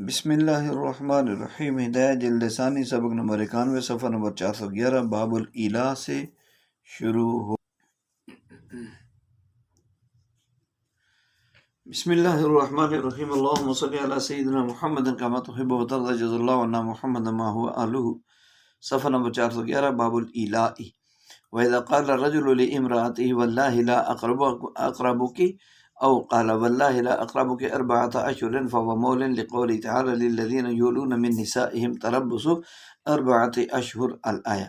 بسم اللہ الرحمن الرحیم۔ ہدایت جلد ثانی سبق نمبر 91 صفحہ نمبر 411 باب الإیلا سے شروع ہو۔ بسم اللہ الرحمن الرحیم۔ اللہم صلی علی سیدنا محمد کما تحب و ترضی، جزا اللہ عنا محمد ما هو آلہ۔ صفحہ نمبر 411 باب الإیلاء۔ وَإِذَا قَالَ الرَّجُلُ لِامْرَأَتِهِ وَاللَّهِ لَا أَقْرَبُكِ أو قال والله لا أقربك 4 أشهر فهو مول لقوله تعالى للذين يولون من نسائهم تربص 4 أشهر الآية.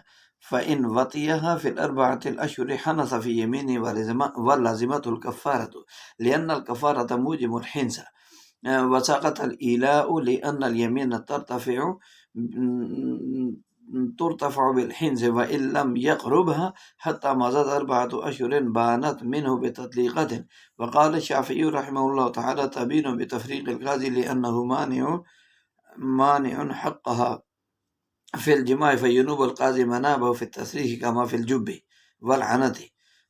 فإن وطئها في 4 الأشهر حنث في يمينه ولازمته الكفارة لأن الكفارة موجب الحنث، وسقط الإيلاء لأن اليمين ترتفع بالحنث وإن لم يقربها حتى مضت 4 أشهر بانت منه بتطليقة. وقال الشافعي رحمه الله تعالى تبين بتفريق القاضي لأنه مانع حقها في الجماع فينوب القاضي منابه في التسريح كما في الجب والعنة،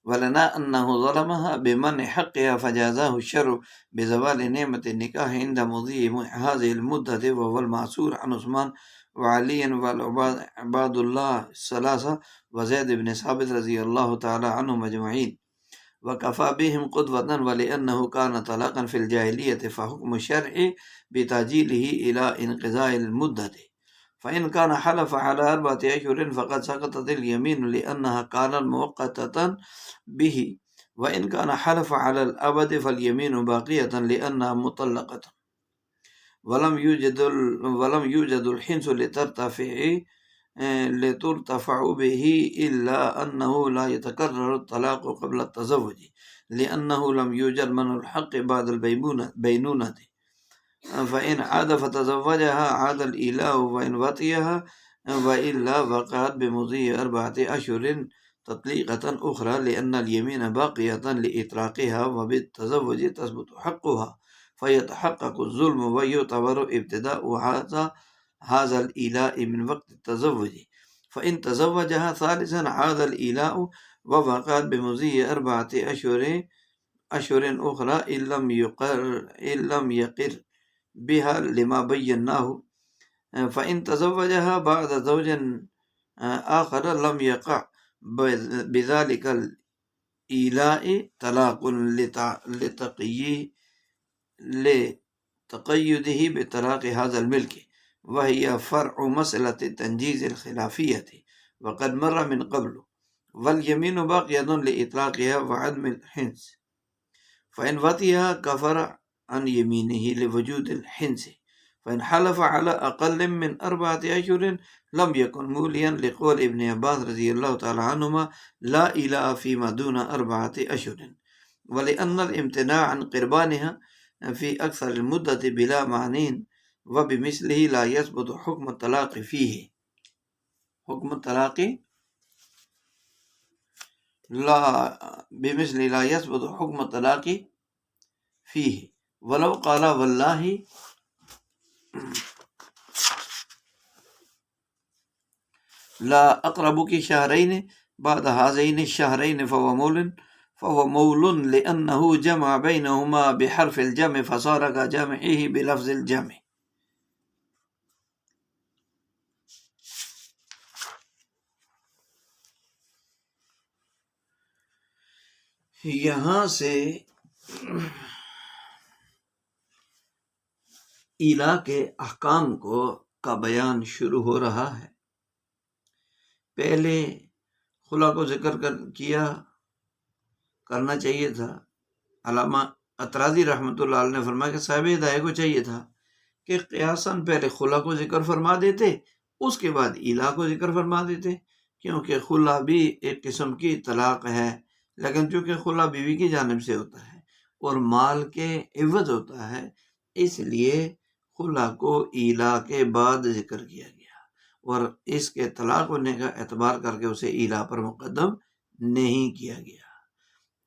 ولنا أنه ظلمها بمنع حقها فجازاه الشر بزوال نعمة النكاح عند مضي هذه المدة، وهو المعصور عن عثمان وعلي وعباد الله الثلاثة وزيد بن ثابت رضي الله تعالى عنهم أجمعين، وكفى بهم قدوة ولأنه كان طلاقا في الجاهلية فحكم الشرع بتعجيله إلى انقضاء المدة. فإن كان حلف على 4 أشهر فقد سقطت اليمين لأنها كانت مؤقتة به، وإن كان حلف على الأبد فاليمين باقية لأنها مطلقة، ولم يوجد الحنث لترتفع به إلا أنه لا يتكرر الطلاق قبل التزوج لأنه لم يوجد من الحق بعد البينونة. فإن عاد فتزوجها عاد الإيلاء وإن وطئها، وإلا وقعت بمضي 4 أشهر تطليقة أخرى لأن اليمين باقية لإطلاقها، وبالتزوج تثبت حقها فيتحقق الظلم ويعتبر ابتداء هذا الإيلاء من وقت التزوج. فإن تزوجها ثالثا عاد الإيلاء ووقعت بمضي 4 أشهر أخرى إن لم يقر بها لما بيناه. فإن تزوجها بعد زوج آخر لم يقع بذلك الإيلاء طلاق لتقيده بطلاق هذا الملك، وهي فرع مسألة تنجيز الخلافية وقد مر من قبل، واليمين باقية لإطلاقها وعدم الحنث. فإن وطئها كفر عن يمينه لوجود الحنث. فإن حلف على أقل من 4 أشهر لم يكن موليا لقول ابن عباس رضي الله تعالى عنهما لا إله فيما دون 4 أشهر، ولأن الامتناع عن قربانها في أكثر المدة بلا معنين، وبمثله لا يثبت حكم الطلاق فيه. حكم الطلاق بمثل لا يثبت حكم الطلاق فيه ولو قال والله لا أقربك 2 شهرين بعد هذين الشهرين فهو مول لأنه جمع بينهما بحرف الجمع فصار كجمعه بلفظ الجمع. یہاں سے ایلا کے احکام کا بیان شروع ہو رہا ہے۔ پہلے خلا کو ذکر کرنا چاہیے تھا۔ علامہ اطرازی رحمۃ اللہ علیہ نے فرمایا کہ صاحب ہدایہ کو چاہیے تھا کہ قیاساً پہلے خلا کو ذکر فرما دیتے، اس کے بعد ایلا کو ذکر فرما دیتے، کیونکہ خلا بھی ایک قسم کی طلاق ہے، لیکن چونکہ خلا بیوی کی جانب سے ہوتا ہے اور مال کے عوض ہوتا ہے، اس لیے خلا کو ایلا کے بعد ذکر کیا گیا، اور اس کے طلاق ہونے کا اعتبار کر کے اسے ایلا پر مقدم نہیں کیا گیا۔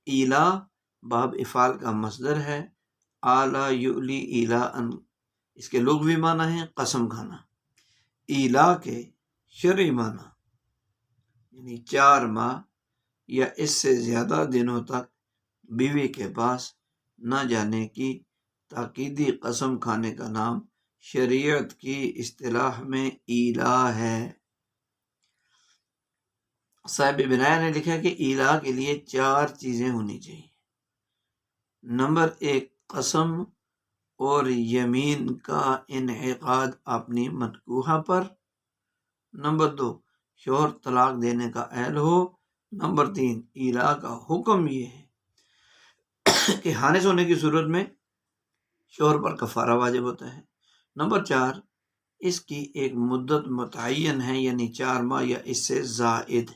ایلا باب افعال کا مصدر ہے، آلا یؤلی ایلا ان، اس کے لغوی معنی ہے قسم کھانا۔ ایلا کے شرعی معنی یعنی 4 ماہ یا اس سے زیادہ دنوں تک بیوی کے پاس نہ جانے کی تاکیدی قسم کھانے کا نام شریعت کی اصطلاح میں ایلا ہے۔ صاحب بنایا نے لکھا کہ ایلا کے لیے 4 چیزیں ہونی چاہیے۔ نمبر 1 قسم اور یمین کا انعقاد اپنی مدعوہ پر۔ نمبر 2 شوہر طلاق دینے کا اہل ہو۔ نمبر 3 ایلا کا حکم یہ ہے کہ حانس ہونے کی صورت میں شوہر پر کفارہ واجب ہوتا ہے۔ نمبر 4 اس کی ایک مدت متعین ہے، یعنی 4 ماہ یا اس سے زائد۔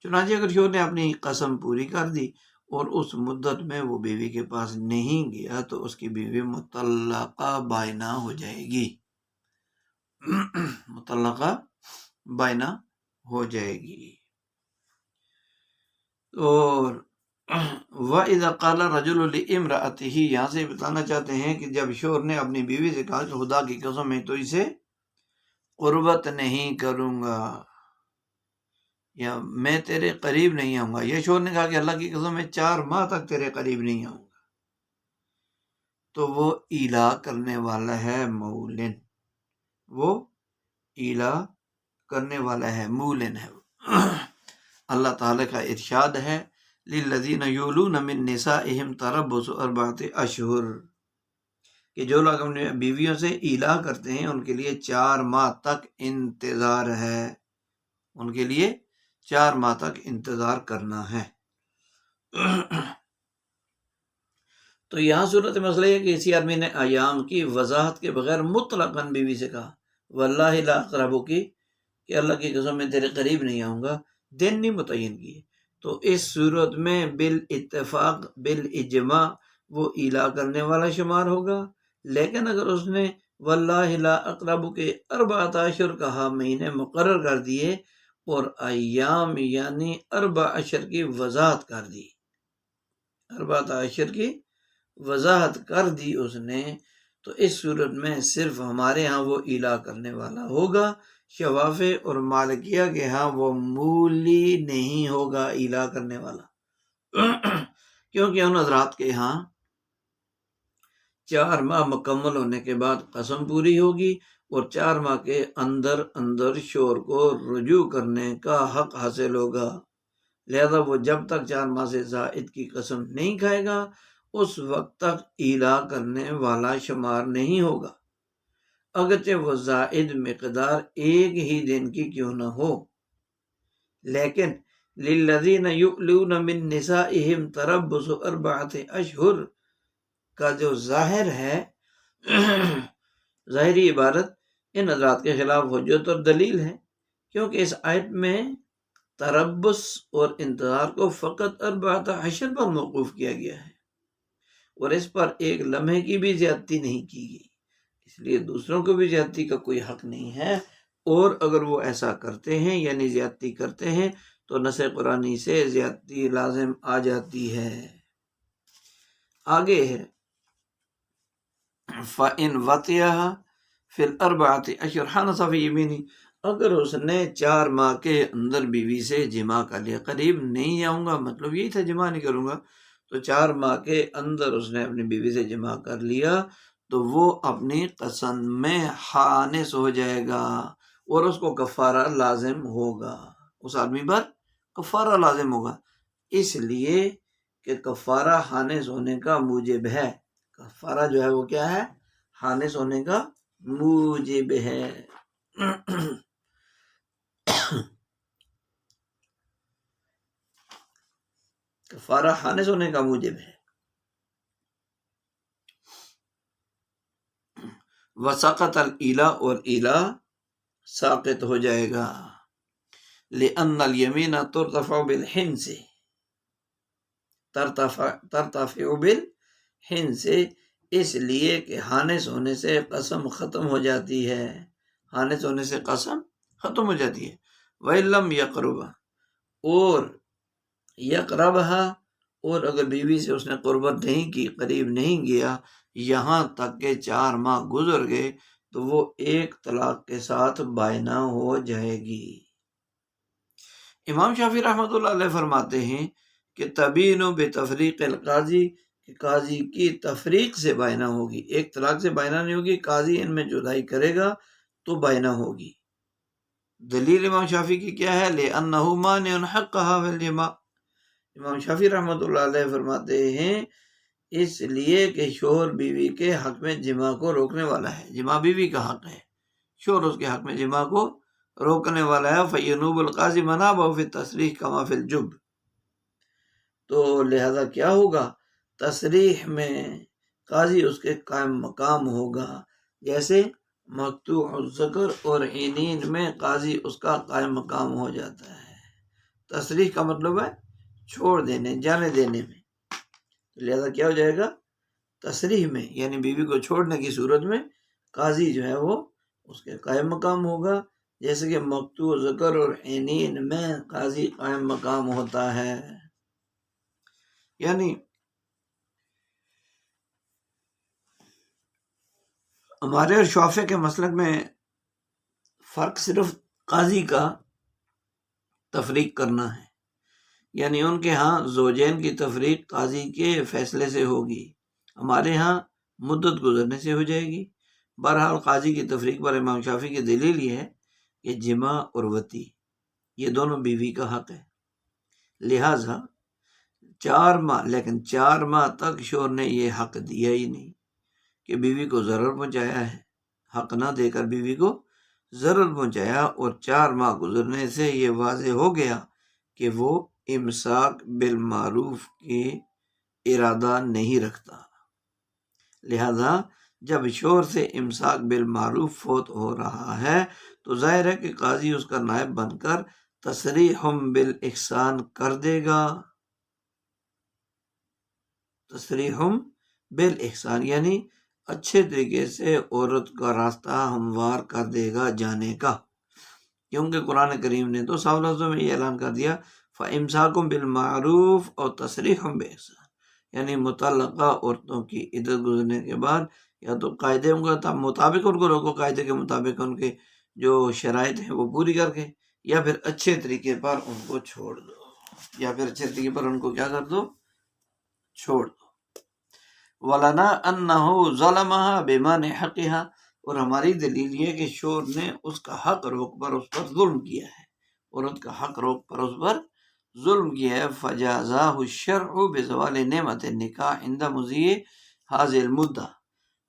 چنانچہ اگر شوہر نے اپنی قسم پوری کر دی اور اس مدت میں وہ بیوی کے پاس نہیں گیا تو اس کی بیوی مطلقہ بائنہ ہو جائے گی، مطلقہ بائنہ ہو جائے گی۔ اور وَإِذَا قَالَ الرَّجُلُ لِامْرَأَتِهِ، یہاں سے بتانا چاہتے ہیں کہ جب شوہر نے اپنی بیوی سے کہا کہ خدا کی قسم میں تو اسے قربت نہیں کروں گا یا میں تیرے قریب نہیں آؤں گا، یا شوہر نے کہا کہ اللہ کی قسم میں 4 ماہ تک تیرے قریب نہیں آؤں گا، تو وہ ایلا کرنے والا ہے مولن، وہ ایلا کرنے والا ہے مولن ہے۔ اللہ تعالیٰ کا ارشاد ہے للذین یولون من نسائہم تربص 4 اشہر، کہ جو لوگ اپنی بیویوں سے ایلا کرتے ہیں ان کے لیے 4 ماہ تک انتظار ہے، ان کے لیے 4 ماہ تک انتظار کرنا ہے۔ تو یہاں صورت مسئلہ ہے کہ اسی آدمی نے ایام کی وضاحت کے بغیر مطلقاً بیوی سے کہا واللہ لا اقربک، کہ اللہ کی قسم میں تیرے قریب نہیں آؤں گا، دن نہیں متعین کیے، تو اس صورت میں بالاتفاق بالاجماع وہ ایلا کرنے والا شمار ہوگا۔ لیکن اگر اس نے واللہ لا اقربک 4 اشہر کہا، مہینے مقرر کر دیے اور ایام یعنی 4 اشہر کی وضاحت کر دی، 4 اشہر کی وضاحت کر دی اس نے، تو اس صورت میں صرف ہمارے ہاں وہ ایلا کرنے والا ہوگا، شوافع اور مالکیہ کے ہاں وہ مولی نہیں ہوگا ایلا کرنے والا، کیونکہ ان حضرات کے ہاں 4 ماہ مکمل ہونے کے بعد قسم پوری ہوگی اور 4 ماہ کے اندر اندر شوہر کو رجوع کرنے کا حق حاصل ہوگا، لہذا وہ جب تک 4 ماہ سے زائد کی قسم نہیں کھائے گا اس وقت تک ایلا کرنے والا شمار نہیں ہوگا، اگرچہ وہ زائد مقدار 1 ہی دن کی کیوں نہ ہو۔ لیکن للذین یؤلون من نسائہم تربص 4 اشہر کا جو ظاہر ہے، ظاہری عبارت ان حضرات کے خلاف حجت اور دلیل ہے، کیونکہ اس آیت میں تربص اور انتظار کو فقط 4 اشہر پر موقوف کیا گیا ہے اور اس پر 1 لمحے کی بھی زیادتی نہیں کی گئی، اس لیے دوسروں کو بھی زیادتی کا کوئی حق نہیں ہے، اور اگر وہ ایسا کرتے ہیں یعنی زیادتی کرتے ہیں تو نص قرآنی سے زیادتی لازم آ جاتی ہے۔ آگے ہے فَإِنْ وَطِئَهَا فِي 4 اشہر حَنَسَ فِي يَمِينِهِ، اگر اس نے 4 ماہ کے اندر بیوی سے جماع کر لیا، قریب نہیں آؤں گا مطلب یہی تھا جماع نہیں کروں گا، تو 4 ماہ کے اندر اس نے اپنی بیوی سے جماع کر لیا تو وہ اپنی قسم میں حانس ہو جائے گا اور اس کو کفارہ لازم ہوگا، اس آدمی پر کفارہ لازم ہوگا، اس لیے کہ کفارہ حانس ہونے کا موجب ہے، کفارہ جو ہے وہ کیا ہے؟ حانس ہونے کا موجب ہے۔ کفارہ حانس ہونے کا موجب ہے۔ وسقط الایلا، اور ایلا ساقط ہو جائے گا، لأن الیمین ترتفع بالحنث، ترتفع بالحنث، اس لیے کہ حانس ہونے سے قسم ختم ہو جاتی ہے، حانس ہونے سے قسم ختم ہو جاتی ہے۔ وَإِن لَمْ يَقْرُبْهَا، اور یقربها، اور اگر بیوی سے اس نے قربت نہیں کی، قریب نہیں گیا، یہاں تک کہ 4 ماہ گزر گئے تو وہ 1 طلاق کے ساتھ بائنہ ہو جائے گی۔ امام شافعی رحمۃ اللہ علیہ فرماتے ہیں کہ تبین بتفریق القاضی کہ قاضی کی تفریق سے بائنا ہوگی، ایک طلاق سے بائنا نہیں ہوگی، قاضی ان میں جدائی کرے گا تو بائنا ہوگی۔ دلیل امام شافعی کی کیا ہے؟ لِأَنَّهُ مَانِعٌ حَقَّهَا فِي الْجِمَاعِ، امام شافعی رحمۃ اللہ علیہ فرماتے ہیں اس لیے کہ شوہر بیوی کے حق میں جماع کو روکنے والا ہے، جماع بیوی کا حق ہے، شوہر اس کے حق میں جماع کو روکنے والا ہے۔ فَيَنُوبُ الْقَاضِي مَنَابَهُ فِي التَّصْرِيحِ كَمَا فِي الْجُبْ، تو لہذا کیا ہوگا؟ تصریح میں قاضی اس کے قائم مقام ہوگا، جیسے مقطوع الذکر اور عینین میں قاضی اس کا قائم مقام ہو جاتا ہے۔ تصریح کا مطلب ہے چھوڑ دینے، جانے دینے میں، لہذا کیا ہو جائے گا؟ تصریح میں، یعنی بیوی کو چھوڑنے کی صورت میں قاضی جو ہے وہ اس کے قائم مقام ہوگا، جیسے کہ مقطوع ذکر اور عینین میں قاضی قائم مقام ہوتا ہے۔ یعنی ہمارے اور شافعی کے مسلک میں فرق صرف قاضی کا تفریق کرنا ہے، یعنی ان کے ہاں زوجین کی تفریق قاضی کے فیصلے سے ہوگی، ہمارے ہاں مدت گزرنے سے ہو جائے گی۔ بہرحال قاضی کی تفریق پر امام شافعی کی دلیل یہ ہے کہ جماع اور وطی یہ دونوں بیوی کا حق ہے، لہٰذا 4 ماہ، لیکن 4 ماہ تک شوہر نے یہ حق دیا ہی نہیں کہ بیوی کو ضرر پہنچایا ہے، حق نہ دے کر بیوی کو ضرر پہنچایا، اور 4 ماہ گزرنے سے یہ واضح ہو گیا کہ وہ امساک بالمعروف کی ارادہ نہیں رکھتا، لہذا جب شوہر سے امساک بالمعروف فوت ہو رہا ہے تو ظاہر ہے کہ قاضی اس کا نائب بن کر تصریحم بالاحسان کر دے گا، تصریحم بالاحسان یعنی اچھے طریقے سے عورت کا راستہ ہموار کر دے گا جانے کا، کیونکہ قرآن کریم نے تو صاف لفظوں میں یہ اعلان کر دیا فَإِمْسَاكُمْ بِالْمَعْرُوفِ اور تصریحم بِإِحْسَان، یعنی متعلقہ عورتوں کی عدت گزرنے کے بعد یا تو قاعدے کے مطابق ان کو روکو، قاعدے کے مطابق ان کے جو شرائط ہیں وہ پوری کر کے، یا پھر اچھے طریقے پر ان کو چھوڑ دو، یا پھر اچھے طریقے پر ان کو کیا کر دو؟ چھوڑ دو۔ وَلَنَا أَنَّهُ ظَلَمَهَا بِمَانِعِ حَقِّهَا، اور ہماری دلیل یہ کہ شوہر نے اس کا حق روک پر اس پر ظلم کیا ہے، عورت کا حق روک پر اس پر ظلم کیا ہے۔ فَجَازَاهُ الشَّرْعُ بِزَوَالِ نِعْمَةِ النِّكَاحِ عِنْدَ مُضِيِّ هَذِهِ الْمُدَّةِ،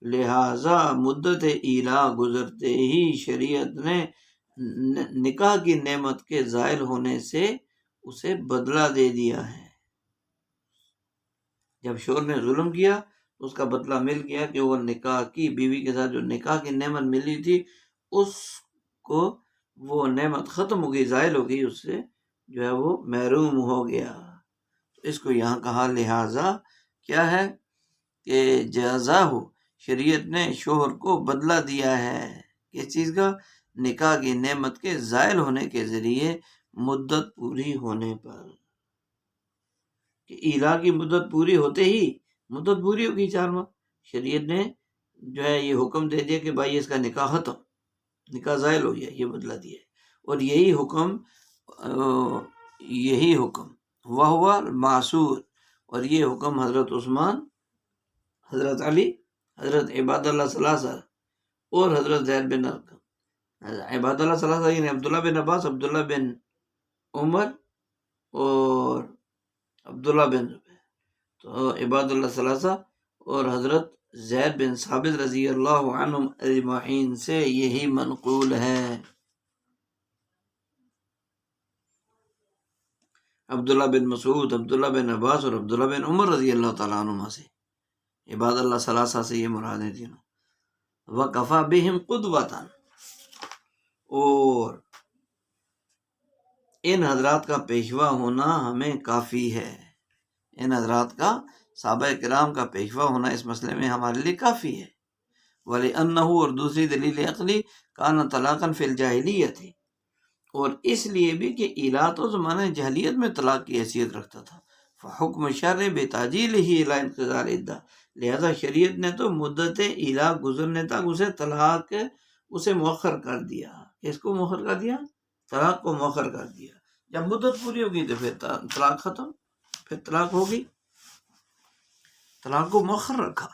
لہٰذا مدت ایلا گزرتے ہی شریعت نے نکاح کی نعمت کے زائل ہونے سے اسے بدلہ دے دیا ہے۔ جب شوہر نے ظلم کیا تو اس کا بدلہ مل گیا کہ وہ نکاح کی بیوی کے ساتھ جو نکاح کی نعمت ملی تھی اس کو وہ نعمت ختم ہو گئی، زائل ہو گئی، اس سے جو ہے وہ محروم ہو گیا۔ اس کو یہاں کہا لہٰذا کیا ہے کہ جزا ہو، شریعت نے شوہر کو بدلہ دیا ہے کس چیز کا؟ نکاح کی نعمت کے زائل ہونے کے ذریعے مدت پوری ہونے پر، کہ ایلا کی مدت پوری ہوتے ہی مدت پوری ہوگی 4 ماہ، شریعت نے جو ہے یہ حکم دے دیا کہ بھائی اس کا نکاح ختم، نکاح زائل ہو گیا، یہ بدلہ دیا ہے۔ اور یہی حکم وہو المعصور، اور یہ حکم حضرت عثمان، حضرت علی، حضرت عباد اللہ ثلاثہ اور حضرت زید بن ارقم، عباد اللہ ثلاثہ یعنی عبداللہ بن عباس، عبداللہ بن عمر اور عبداللہ بن زبیر، تو عباد اللہ ثلاثہ اور حضرت زید بن ثابت رضی اللہ عنہم اجمعین سے یہی منقول ہے۔ عبداللہ بن مسعود، عبداللہ بن عباس اور عبداللہ بن عمر رضی اللہ تعالیٰ عنہما سے، عباد اللہ ثلاثہ سے یہ مراد ہے تینوں۔ وَكَفَى بِهِمْ قُدْوَةً، اور ان حضرات کا پیشوا ہونا ہمیں کافی ہے، ان حضرات کا، صحابہ کرام کا پیشوا ہونا اس مسئلے میں ہمارے لیے کافی ہے۔ وَلِأَنَّهُ، اور دوسری دلیل عقلی، كَانَ طَلَاقًا فِي الْجَاهِلِيَّةِ، اور اس لیے بھی کہ ایلا تو زمانہ جاہلیت میں طلاق کی حیثیت رکھتا تھا، فحکم شرع بتعجیلہ الی انقضاء العدہ، لہذا شریعت نے تو مدت ایلا گزرنے تک اسے مؤخر کر دیا۔ کس کو مؤخر کر دیا؟ طلاق کو مؤخر کر دیا۔ جب مدت پوری ہوگی تو پھر طلاق ختم، پھر طلاق ہوگی۔ طلاق کو مؤخر رکھا،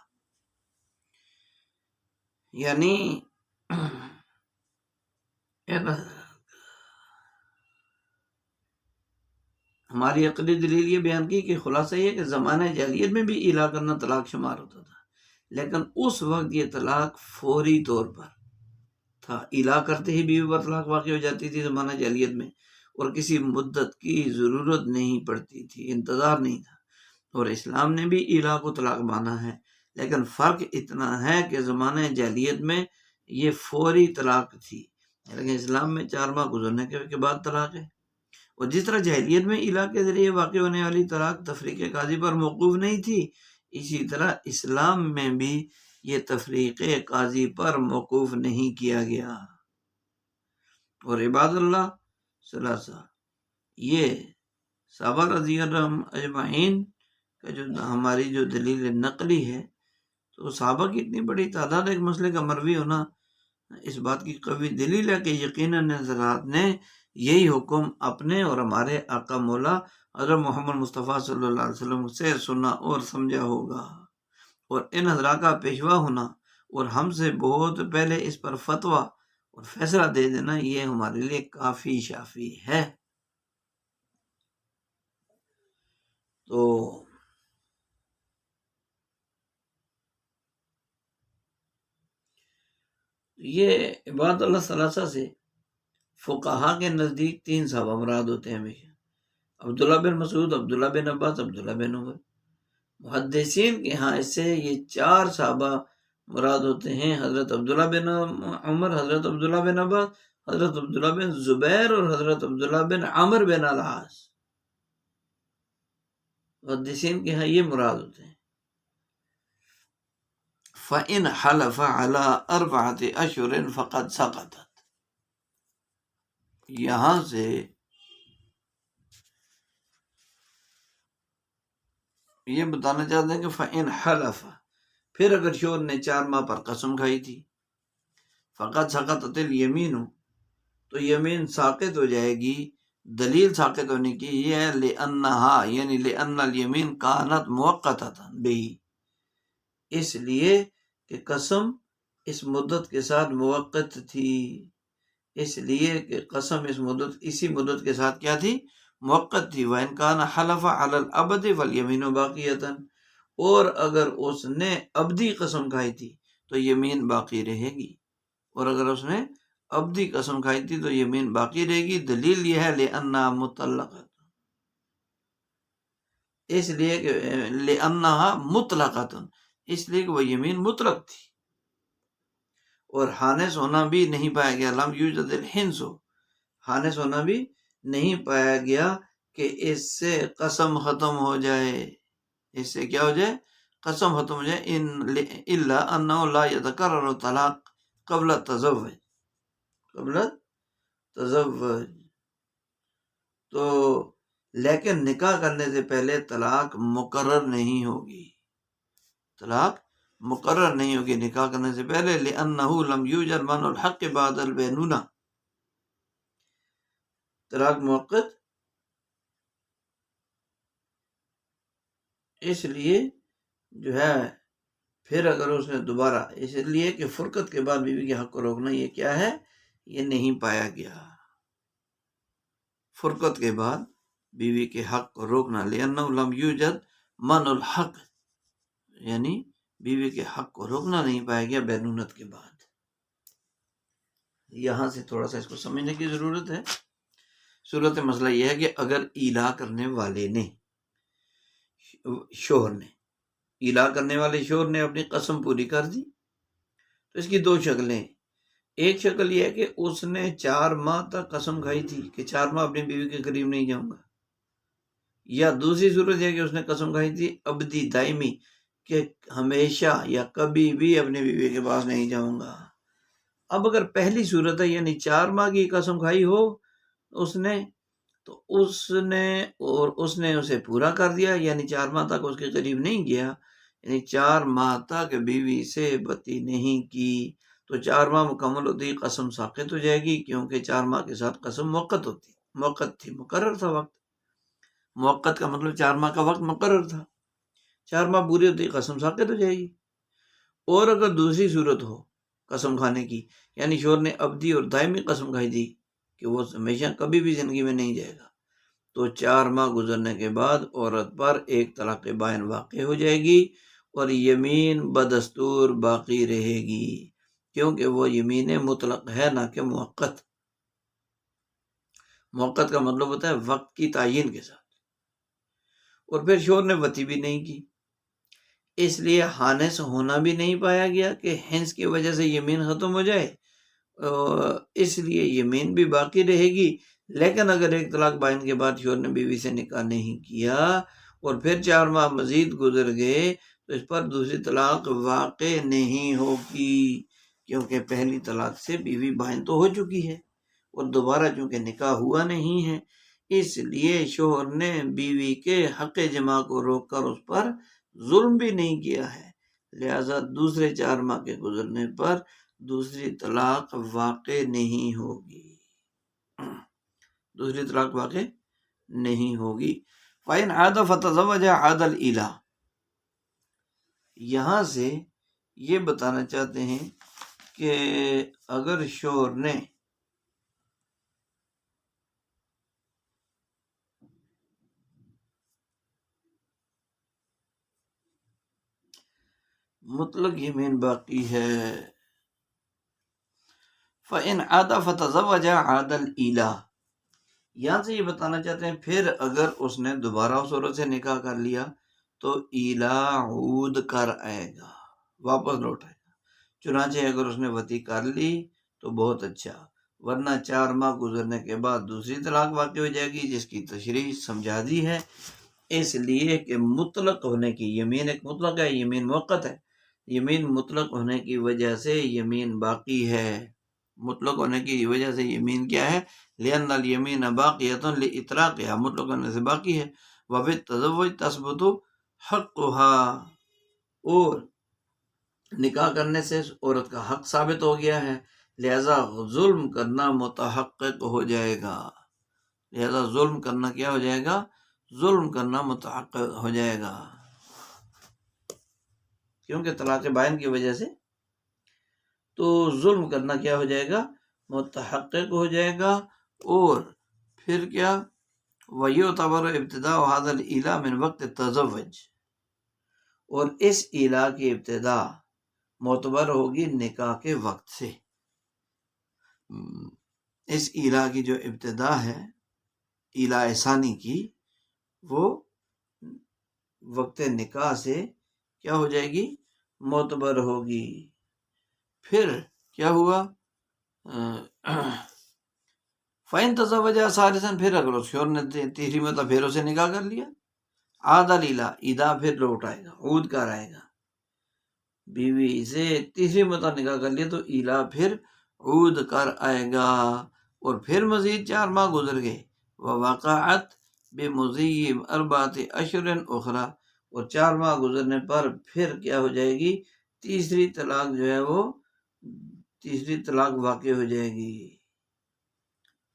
یعنی ہماری عقلی دلیل یہ بیان کی کہ خلاصہ یہ کہ زمانہ جاہلیت میں بھی ایلا کرنا طلاق شمار ہوتا تھا، لیکن اس وقت یہ طلاق فوری طور پر تھا، ایلا کرتے ہی بیوی پر طلاق واقع ہو جاتی تھی زمانہ جاہلیت میں، اور کسی مدت کی ضرورت نہیں پڑتی تھی، انتظار نہیں تھا۔ اور اسلام نے بھی ایلا کو طلاق مانا ہے، لیکن فرق اتنا ہے کہ زمانہ جاہلیت میں یہ فوری طلاق تھی، لیکن اسلام میں 4 ماہ گزرنے کے بعد طلاق ہے۔ اور جس طرح جاہلیت میں ایلا کے ذریعے واقع ہونے والی طلاق تفریق قاضی پر موقوف نہیں تھی، اسی طرح اسلام میں بھی یہ تفریق قاضی پر موقوف نہیں کیا گیا۔ اور عباد اللہ ثلاثہ، یہ صحابہ رضی اللہ عنہم اجمعین کا جو ہماری جو دلیل نقلی ہے، تو صحابہ کی اتنی بڑی تعداد ایک مسئلے کا مروی ہونا اس بات کی قوی دلیل ہے کہ یقیناً حضرات نے یہی حکم اپنے اور ہمارے آقا مولا حضرت محمد مصطفیٰ صلی اللہ علیہ وسلم سے سنا اور سمجھا ہوگا، اور ان حضرات کا پیشوا ہونا اور ہم سے بہت پہلے اس پر فتویٰ اور فیصلہ دے دینا یہ ہمارے لیے کافی شافی ہے۔ تو یہ عباد اللہ ثلاثہ سے فقہا کے نزدیک 3 صحابہ مراد ہوتے ہیں ہمیشہ، عبداللہ بن مسعود، عبداللہ بن عباس، عبداللہ بن عمر۔ محدثین کے ہاں اس سے یہ 4 صحابہ مراد ہوتے ہیں، حضرت عبداللہ بن عمر، حضرت عبداللہ بن عباس، حضرت عبداللہ بن زبیر اور حضرت عبداللہ بن عمر بن العاص۔ محدثین کے ہاں یہ مراد ہوتے ہیں۔ فَإِنْ حَلَفَ عَلَىٰ 4 أَشْهُرٍ فَقَدْ سَقَطَتْ، یہاں سے یہ بتانا چاہتے ہیں کہ فَإِنْ حَلَفَ، پھر اگر شوہر نے 4 ماہ پر قسم کھائی تھی، فَقَدْ سَقَطَتِ الْيَمِينُ، تو یمین ساقط ہو جائے گی۔ دلیل ساقط ہونے کی یہ ہے لِأَنَّهَا، یعنی لِأَنَّ الْيَمِينَ كَانَتْ مُؤَقَّتَةً بِهِ، اس لیے کہ قسم اس مدت کے ساتھ موقت تھی، اس لیے کہ قسم اسی مدت کے ساتھ کیا تھی؟ موقت تھی۔ وَإِنْ كَانَ حَلَفَ عَلَى الْأَبَدِ فَالْيَمِينُ بَاقِيَةً، اور اگر اس نے ابدی قسم کھائی تھی تو یمین باقی رہے گی، اور اگر اس نے ابدی قسم کھائی تھی تو یمین باقی رہے گی۔ دلیل یہ ہے لِأَنَّهَا مُطَلَّقَةٌ، اس لیے کہ لِأَنَّهَا مُطْلَقَةٌ، اس لیے کہ وہ یمین مطلق تھی، اور حانس ہونا بھی نہیں پایا گیا۔ لم یوجد الحنس، حانس ہونا بھی نہیں پایا گیا کہ اس سے قسم ختم ہو جائے، اس سے کیا ہو جائے؟ قسم ختم ہو جائے۔ الا انه لا يتكرر الطلاق قبل التزوج، قبل التزوج، تو لیکن نکاح کرنے سے پہلے طلاق مقرر نہیں ہوگی، طلاق مقرر نہیں ہوگی نکاح کرنے سے پہلے۔ لأنه لم يوجد منع الحق بعد البینونہ، طلاق موقت اس لیے جو ہے پھر اگر اس نے دوبارہ، اس لیے کہ فرقت کے بعد بیوی کے حق کو روکنا یہ کیا ہے؟ یہ نہیں پایا گیا، فرقت کے بعد بیوی کے حق کو روکنا۔ لأنه لم يوجد منع الحق، یعنی بیوی کے حق کو روکنا نہیں پایا گیا بینونت کے بعد۔ یہاں سے تھوڑا سا اس کو سمجھنے کی ضرورت ہے۔ صورت مسئلہ یہ ہے کہ اگر ایلا کرنے والے نے، شوہر نے، ایلا کرنے والے شوہر نے اپنی قسم پوری کر دی، تو اس کی 2 شکلیں۔ ایک شکل یہ ہے کہ اس نے 4 ماہ تک قسم کھائی تھی کہ 4 ماہ اپنی بیوی کے قریب نہیں جاؤں گا، یا دوسری صورت یہ ہے کہ اس نے قسم کھائی تھی ابدی دائمی کہ ہمیشہ یا کبھی بھی اپنی بیوی کے پاس نہیں جاؤں گا۔ اب اگر پہلی صورت ہے یعنی 4 ماہ کی قسم کھائی ہو اس نے، تو اس نے اسے پورا کر دیا، یعنی 4 ماہ تک اس کے قریب نہیں گیا، یعنی 4 ماہ تک بیوی سے بتی نہیں کی، تو 4 ماہ مکمل ہوتی قسم ساقط ہو جائے گی، کیونکہ 4 ماہ کے ساتھ قسم موقت تھی، مقرر تھا وقت۔ موقت کا مطلب 4 ماہ کا وقت مقرر تھا۔ 4 ماہ پوری ہوتی قسم ساقط ہو جائے گی۔ اور اگر دوسری صورت ہو قسم کھانے کی، یعنی شوہر نے ابدی اور دائمی قسم کھائی دی کہ وہ ہمیشہ کبھی بھی زندگی میں نہیں جائے گا، تو 4 ماہ گزرنے کے بعد عورت پر ایک طلاق بائن واقع ہو جائے گی اور یمین بدستور باقی رہے گی، کیونکہ وہ یمین مطلق ہے نہ کہ موقت۔ موقت کا مطلب ہوتا ہے وقت کی تعین کے ساتھ۔ اور پھر شوہر نے وطی بھی نہیں کی، اس لیے حانس ہونا بھی نہیں پایا گیا کہ ہنس کی وجہ سے یمین ختم ہو جائے، اس لیے یمین بھی باقی رہے گی۔ لیکن اگر ایک طلاق بائن کے بعد شوہر نے بیوی سے نکاح نہیں کیا اور پھر 4 ماہ مزید گزر گئے تو اس پر دوسری طلاق واقع نہیں ہوگی، کیونکہ پہلی طلاق سے بیوی بائن تو ہو چکی ہے اور دوبارہ چونکہ نکاح ہوا نہیں ہے، اس لیے شوہر نے بیوی کے حق جماع کو روک کر اس پر ظلم بھی نہیں کیا ہے، لہذا دوسرے 4 ماہ کے گزرنے پر دوسری طلاق واقع نہیں ہوگی، دوسری طلاق واقع نہیں ہوگی۔ فَإِنْ عَادَ فَتَزَوَّجَ عَادَ الْإِلَىٰ۔ یہاں سے یہ بتانا چاہتے ہیں کہ اگر شوہر نے مطلق یمین باقی ہے، فَإِنْ عَادَ فَتَزَوَّجَ عَادَ الْإِلَىٰ، یہاں سے یہ بتانا چاہتے ہیں پھر اگر اس نے دوبارہ اس عورت سے نکاح کر لیا تو ایلا عود کر آئے گا، واپس لوٹ آئے گا۔ چنانچہ اگر اس نے وطی کر لی تو بہت اچھا، ورنہ 4 ماہ گزرنے کے بعد دوسری طلاق واقع ہو جائے گی، جس کی تشریح سمجھا دی ہے، اس لیے کہ مطلق ہونے کی یمین ایک مطلق ہے، یمین موقت ہے، یمین مطلق ہونے کی وجہ سے یمین باقی ہے، مطلق ہونے کی وجہ سے یمین کیا ہے، لأن الیمین باقیۃ لإطلاقها، مطلق ہونے سے باقی ہے، وبالتزوج تثبت حقها، اور نکاح کرنے سے عورت کا حق ثابت ہو گیا ہے، لہذا ظلم کرنا متحقق ہو جائے گا، لہذا ظلم کرنا کیا ہو جائے گا، ظلم کرنا متحقق ہو جائے گا، کیونکہ طلاق بائن کی وجہ سے تو ظلم کرنا کیا ہو جائے گا، متحقق ہو جائے گا۔ اور پھر کیا، وَيُعْتَبَرُ ابتداء هذا الإِيلَاء من وقت التزوج، اور اس ایلا کی ابتدا معتبر ہوگی نکاح کے وقت سے، اس ایلا کی جو ابتدا ہے ایلا ثانی کی، وہ وقت نکاح سے کیا ہو جائے گی، معتبر ہوگی۔ پھر کیا ہوا، فَإِن تزوج ثالثاً، پھر اگر اس شوہر نے تیسری مرتبہ پھر اسے نکاح کر لیا، عاد الإِلَىٰ، ادا پھر لوٹ آئے گا، عود کر آئے گا، بیوی سے تیسری مرتبہ نکاح کر لیا تو ایلا پھر عود کر آئے گا، اور پھر مزید 4 ماہ گزر گئے، ووقعت بمضی 4 اشہر اخری، اور 4 ماہ گزرنے پر پھر کیا ہو جائے گی، تیسری طلاق جو ہے وہ تیسری طلاق واقع ہو جائے گی۔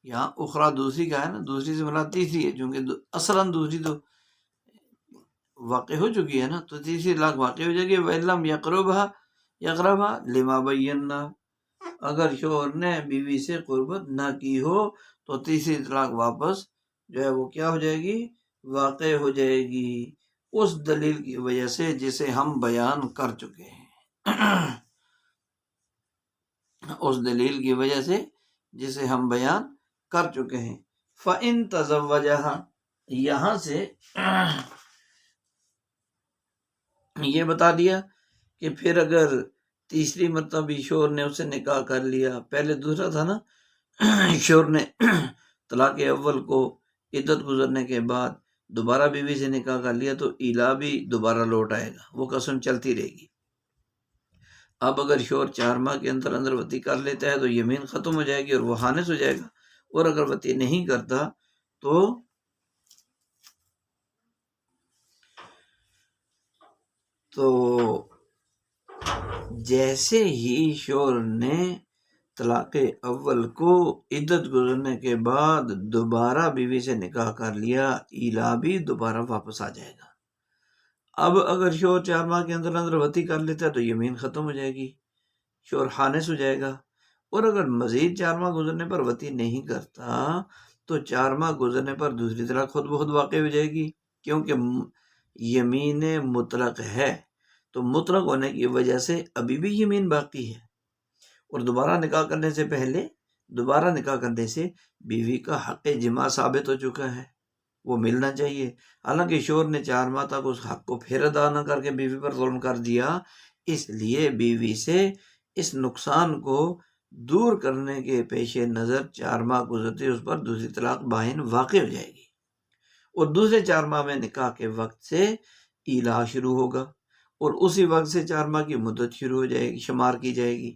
یہاں اخری دوسری کا ہے نا، دوسری سے مراد تیسری ہے، چونکہ اصلاً دوسری تو واقع ہو چکی ہے نا، تو تیسری طلاق واقع ہو جائے گی۔ وَإِلَّمْ يَقْرَبْهَا لِمَا بَيَّنَّا، اگر شوہر نے بیوی سے قربت نہ کی ہو تو تیسری طلاق واپس جو ہے وہ کیا ہو جائے گی، واقع ہو جائے گی، اس دلیل کی وجہ سے جسے ہم بیان کر چکے ہیں، اس دلیل کی وجہ سے جسے ہم بیان کر چکے ہیں۔ فَإِن تَزَوَّجَهَا، یہاں سے یہ بتا دیا کہ پھر اگر تیسری مرتبہ بھی شوہر نے اسے نکاح کر لیا، پہلے دوسرا تھا نا، شوہر نے طلاق اول کو عدت گزرنے کے بعد دوبارہ بیوی سے نکاح کر لیا تو ایلا بھی دوبارہ لوٹ آئے گا، وہ قسم چلتی رہے گی۔ اب اگر شوہر 4 ماہ کے اندر اندر وطی کر لیتا ہے تو یمین ختم ہو جائے گی اور وہ حانس ہو جائے گا، اور اگر وطی نہیں کرتا تو جیسے ہی شوہر نے طلاق اول کو عدت گزرنے کے بعد دوبارہ بیوی سے نکاح کر لیا، ایلا بھی دوبارہ واپس آ جائے گا۔ اب اگر شوہر 4 ماہ کے اندر اندر وطی کر لیتا ہے تو یمین ختم ہو جائے گی، شوہر خانس ہو جائے گا۔ اور اگر مزید 4 ماہ گزرنے پر وطی نہیں کرتا تو 4 ماہ گزرنے پر دوسری طلاق خود بخود واقع ہو جائے گی، کیونکہ یمین مطلق ہے، تو مطلق ہونے کی وجہ سے ابھی بھی یمین باقی ہے، اور دوبارہ نکاح کرنے سے بیوی کا حق جماع ثابت ہو چکا ہے، وہ ملنا چاہیے۔ حالانکہ شوہر نے 4 ماہ تک اس حق کو پھر ادا نہ کر کے بیوی پر ظلم کر دیا، اس لیے بیوی سے اس نقصان کو دور کرنے کے پیش نظر 4 ماہ گزرتے اس پر دوسری طلاق بائن واقع ہو جائے گی، اور دوسرے 4 ماہ میں نکاح کے وقت سے ایلا شروع ہوگا، اور اسی وقت سے 4 ماہ کی مدت شروع ہو جائے گی، شمار کی جائے گی۔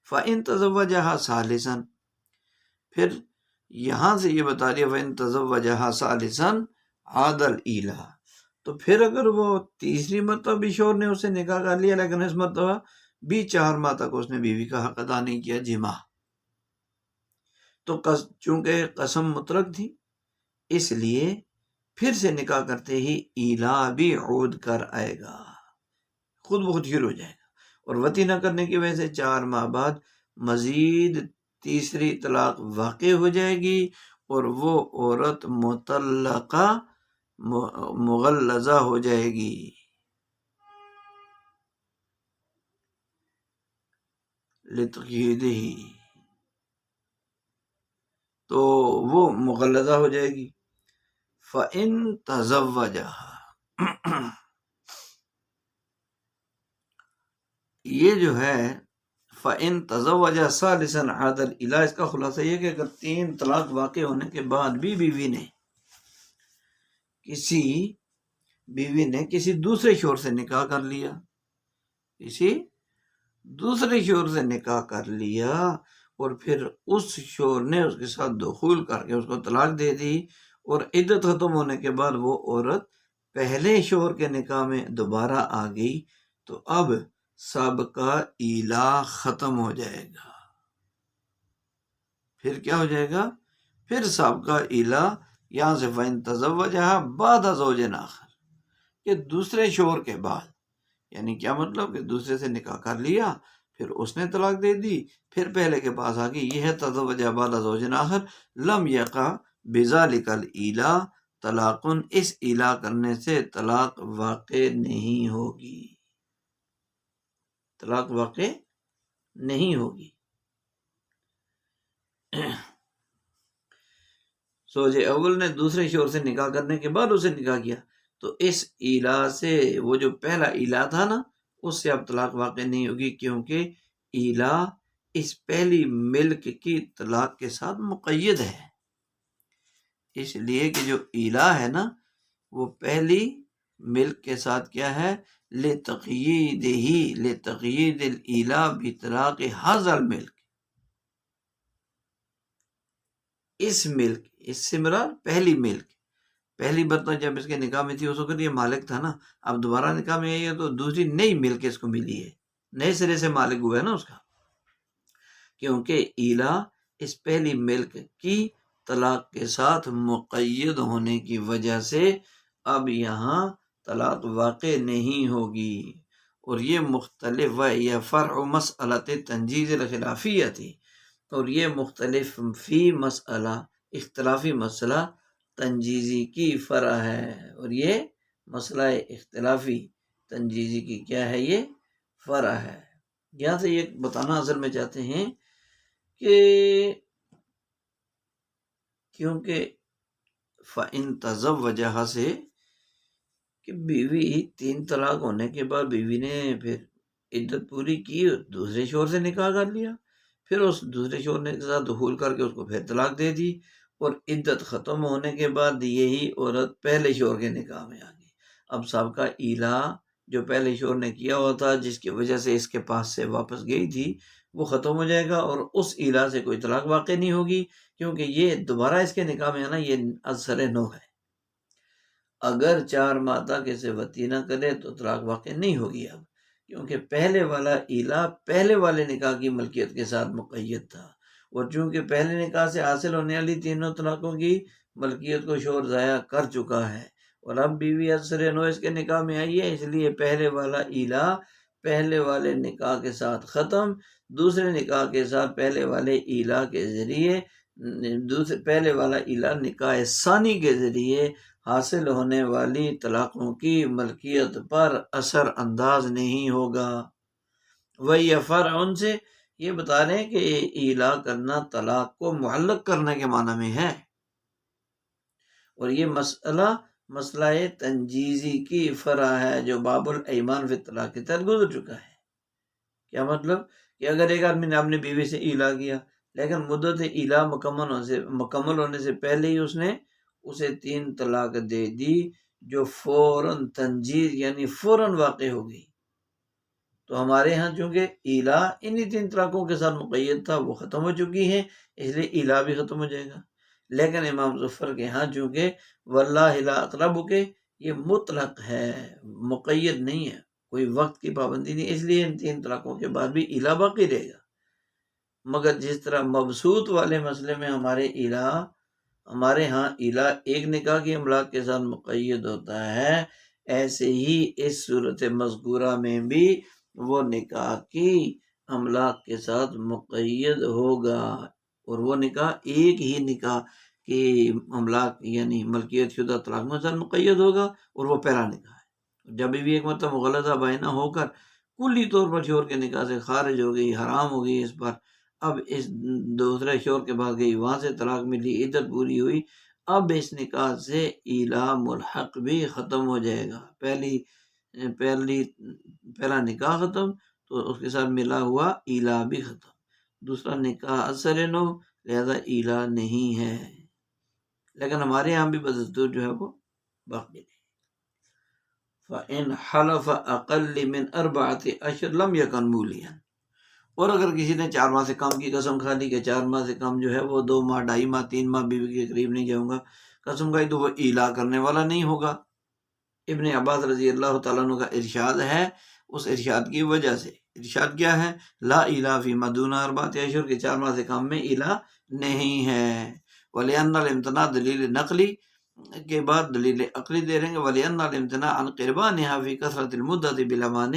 فَإِن تَزَوَّجَهَا ثَالِثًا، پھر یہاں سے یہ بتا دیا فَإِن تَزَوَّجَهَا ثَالِثًا عَادَ الْإِيلَا، تو پھر اگر وہ تیسری مرتبہ بھی شوہر نے اس سے نکاح کر لیا لیکن اس مرتبہ بھی 4 ماہ تک اس نے بیوی کا حق ادا نہیں کیا جماع، تو چونکہ قسم مطلق تھی اس لیے پھر سے نکاح کرتے ہی ایلا بھی عود کر آئے گا، خود بخود شروع ہو جائے گا، اور وطی نہ کرنے کی وجہ سے 4 ماہ بعد مزید تیسری طلاق واقع ہو جائے گی، اور وہ عورت مطلقہ مغلظہ ہو جائے گی۔ لتقییدہ، تو وہ مغلظہ ہو جائے گی۔ فَإِن تَزَوَّجَهَا، یہ جو ہے فَإِن تَزَوَّجَ ثَالِثًا عَادَ الْإِلَىٰ، اس کا خلاصہ یہ کہ اگر 3 طلاق واقع ہونے کے بعد بھی بیوی نے کسی دوسرے شوہر سے نکاح کر لیا، اور پھر اس شوہر نے اس کے ساتھ دخول کر کے اس کو طلاق دے دی، اور عدت ختم ہونے کے بعد وہ عورت پہلے شوہر کے نکاح میں دوبارہ آ گئی، تو اب سابقہ ایلا ختم ہو جائے گا۔ پھر کیا ہو جائے گا؟ پھر سابقہ ایلا یہاں سے فَإِن تَزَوَّجَهَا بَعْدَ زَوْجٍ آخر، کہ دوسرے شوہر کے بعد، یعنی کیا مطلب کہ دوسرے سے نکاح کر لیا، پھر اس نے طلاق دے دی، پھر پہلے کے پاس آ گئی، یہ ہے تزوجہ بعد زوج آخر، لم یقع بذالک الایلا طلاق، اس ایلا کرنے سے طلاق واقع نہیں ہوگی، طلاق واقع نہیں ہوگی۔ زوج اول نے دوسرے شوہر سے نکاح کرنے کے بعد اسے نکاح کیا، تو اس ایلا سے، وہ جو پہلا ایلا تھا نا، اس سے اب طلاق واقع نہیں ہوگی، کیونکہ ایلا اس پہلی ملک کی طلاق کے ساتھ مقید ہے، اس لیے کہ جو ایلا ہے نا وہ پہلی ملک کے ساتھ کیا ہے، لتقیید الایلا بطلاق ھذا الملک، اس سے مراد پہلی ملک، پہلی مرتبہ جب اس کے نکاح میں تھی اس وقت یہ مالک تھا نا، اب دوبارہ نکاح میں آئی ہے تو دوسری نئی ملک اس کو ملی ہے، نئے سرے سے مالک ہوا ہے نا اس کا، کیونکہ ایلا اس پہلی ملک کی طلاق کے ساتھ مقید ہونے کی وجہ سے اب یہاں طلاق واقع نہیں ہوگی، اور یہ مختلف یہ فرع مسئلۃ تنجیز الخلافیہ تھی، اور یہ مختلف فی مسئلہ اختلافی مسئلہ تنجیزی کی فرع ہے، اور یہ مسئلہ اختلافی تنجیزی کی کیا ہے، یہ فرع ہے۔ یہاں سے یہ بتانا اصل میں چاہتے ہیں کہ کیونکہ فَإِن تَزَوَّجَهَا سے کہ بیوی 3 طلاق ہونے کے بعد بیوی نے پھر عدت پوری کی، دوسرے شوہر سے نکاح کر لیا، پھر اس دوسرے شوہر نے کے ساتھ دخول کر کے اس کو پھر طلاق دے دی، اور عدت ختم ہونے کے بعد یہی عورت پہلے شوہر کے نکاح میں آ گئی، اب سابقہ ایلا جو پہلے شوہر نے کیا ہوا تھا جس کی وجہ سے اس کے پاس سے واپس گئی تھی وہ ختم ہو جائے گا، اور اس ایلا سے کوئی طلاق واقع نہیں ہوگی، کیونکہ یہ دوبارہ اس کے نکاح میں آنا یہ اثر نو ہے، اگر 4 ماہ تک اسے وطی نہ کرے تو طلاق واقع نہیں ہوگی اب، کیونکہ پہلے والا ایلا پہلے والے نکاح کی ملکیت کے ساتھ مقید تھا، اور چونکہ پہلے نکاح سے حاصل ہونے والی 3 طلاقوں کی ملکیت کو شوہر ضائع کر چکا ہے، اور اب بیوی اثر نو اس کے نکاح میں آئی ہے، اس لیے پہلے والا ایلا پہلے والے نکاح کے ساتھ ختم، دوسرے نکاح کے ساتھ پہلے والے ایلا کے ذریعے پہلے والا ایلا نکاح ثانی کے ذریعے حاصل ہونے والی طلاقوں کی ملکیت پر اثر انداز نہیں ہوگا۔ وہی فرع ان سے یہ بتا رہے ہیں کہ ایلا کرنا طلاق کو معلق کرنے کے معنی میں ہے، اور یہ مسئلہ تنجیزی کی فرع ہے جو باب الایمان فی الطلاق کے تحت گزر چکا ہے۔ کیا مطلب کہ اگر ایک آدمی نے اپنی بیوی سے ایلا کیا لیکن مدت ایلا مکمل ہونے سے پہلے ہی اس نے اسے 3 طلاق دے دی جو فوراً تنجیز یعنی فوراً واقع ہو گئی، تو ہمارے ہاں چونکہ ایلا انہی 3 طلاقوں کے ساتھ مقید تھا، وہ ختم ہو چکی ہے، اس لیے ایلا بھی ختم ہو جائے گا۔ لیکن امام ظفر کے ہاں چونکہ واللہ لا اقرب کے یہ مطلق ہے، مقید نہیں ہے، کوئی وقت کی پابندی نہیں، اس لیے ان 3 طلاقوں کے بعد بھی ایلا باقی رہے گا۔ مگر جس طرح مبسوط والے مسئلے میں ہمارے ہاں ایلا ایک نکاح کی املاک کے ساتھ مقید ہوتا ہے، ایسے ہی اس صورت مذکورہ میں بھی وہ نکاح کی املاک کے ساتھ مقید ہوگا، اور وہ نکاح ایک ہی نکاح کی املاک یعنی ملکیت شدہ طلاق میں ساتھ مقید ہوگا، اور وہ پہلا نکاح ہے۔ جب بھی ایک مرتبہ مغلظہ بائنہ ہو کر کلی طور پر شوہر کے نکاح سے خارج ہو گئی، حرام ہو گئی اس پر، اب اس دوسرے شوہر کے بعد گئی، وہاں سے طلاق ملی، عدت پوری ہوئی، اب اس نکاح سے ایلا ملحق بھی ختم ہو جائے گا۔ پہلا نکاح ختم تو اس کے ساتھ ملا ہوا ایلا بھی ختم، دوسرا نکاح اثر نو لہذا ایلا نہیں ہے، لیکن ہمارے یہاں بھی بدستور جو ہے وہ باقی ہے۔ فَإِنْ حَلَفَ أَقَلِّ مِنْ 4 أَشْهُرٍ لَمْ يَكُنْ مُولِيًا، اور اگر کسی نے 4 ماہ سے کم کی قسم کھا لی کہ 4 ماہ سے کم جو ہے وہ 2 ماہ 2.5 ماہ 3 ماہ بیوی کے قریب نہیں جاؤں گا قسم کھائی، تو وہ ایلا کرنے والا نہیں ہوگا۔ ابن عباس رضی اللہ تعالیٰ عنہ کا ارشاد ہے، اس ارشاد کی وجہ سے، ارشاد کیا ہے؟ لا ایلا فی ما دون 4 اشہر، کے 4 ماہ سے کم میں ایلا نہیں ہے۔ وَلِأَنَّ الْإِمْتِنَاعَ دلیل نقلی کے بعد دلیل عقلی دے رہیں گے، وَلِأَنَّ الْإِمْتِنَاعَ عَنْ قِرْبَانِهَا فِي كَثْرَةِ الْمُدَّةِ بِالْأَمَانِ،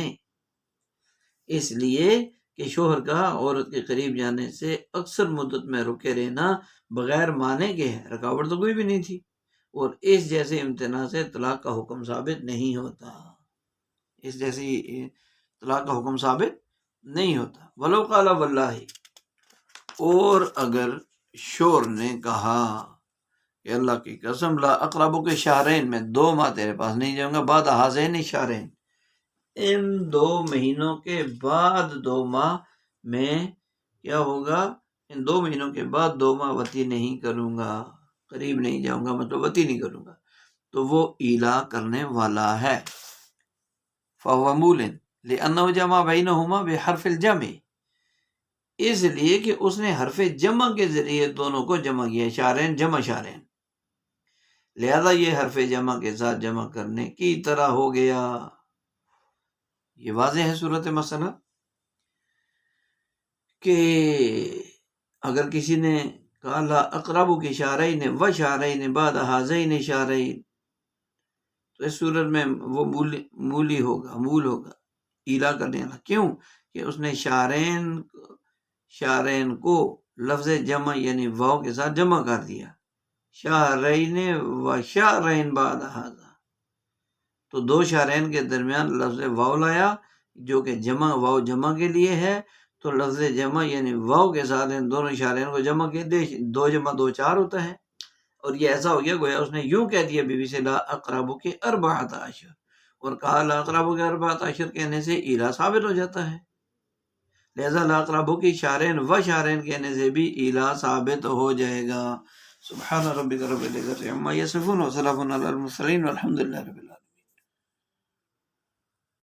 اس لیے کہ شوہر کا عورت کے قریب جانے سے اکثر مدت میں رکے رہنا بغیر مانے کے ہے، رکاوٹ تو کوئی بھی نہیں تھی، اور اس جیسے امتناع سے طلاق کا حکم ثابت نہیں ہوتا، اس جیسی طلاق کا حکم ثابت نہیں ہوتا۔ وَلَوْ قَالَ وَاللَّهِ، اور اگر شوہر نے کہا کہ اللہ کی قسم لا اقربو کے شہرین، میں 2 ماہ تیرے پاس نہیں جاؤں گا، بعد ہذین شہرین، ان 2 مہینوں کے بعد 2 ماہ میں کیا ہوگا، ان 2 مہینوں کے بعد 2 ماہ وطی نہیں کروں گا، قریب نہیں جاؤں گا، مطلب وطی نہیں کروں گا، تو وہ ایلا کرنے والا ہے۔ فَهُوَ مُولٍ لِأَنَّهُ جَمَعَ بَيْنَهُمَا بِحَرْفِ الْجَمْعِ، اس لیے کہ اس نے حرف جمع کے ذریعے دونوں کو جمع کیا، شارین جمع شارین، لہذا یہ حرف جمع کے ساتھ جمع کرنے کی طرح ہو گیا۔ یہ واضح ہے صورت مسئلہ کہ اگر کسی نے کہا لا اقرب کی شہرین و شہرین بعد ہذین شہرین، تو اس صورت میں وہ مول ہوگا ایلا کرنے والا، کیوں کہ اس نے شہرین کو لفظ جمع یعنی واو کے ساتھ جمع کر دیا، شہرین و شہرین بعد ہذا، تو 2 شہرین کے درمیان لفظ واو لایا جو کہ واو جمع کے لیے ہے، تو لفظ جمع یعنی واو کے ساتھ ان دونوں شہرین کو جمع کے دے، 2 جمع 2 4 ہوتا ہے، اور یہ ایسا ہو گیا گویا اس نے یوں کہہ دیا بیوی سے لا اقربو کے 4 اشہر، اور کہا لا اقربو کے 4 اشہر کہنے سے ایلا ثابت ہو جاتا ہے، لہذا لا اقربو کی شہرین و شہرین کہنے سے بھی ایلا ثابت ہو جائے گا۔ سبحان ربک رب العزت عما یصفون وسلام علی المرسلین والحمد للہ رب العالمین۔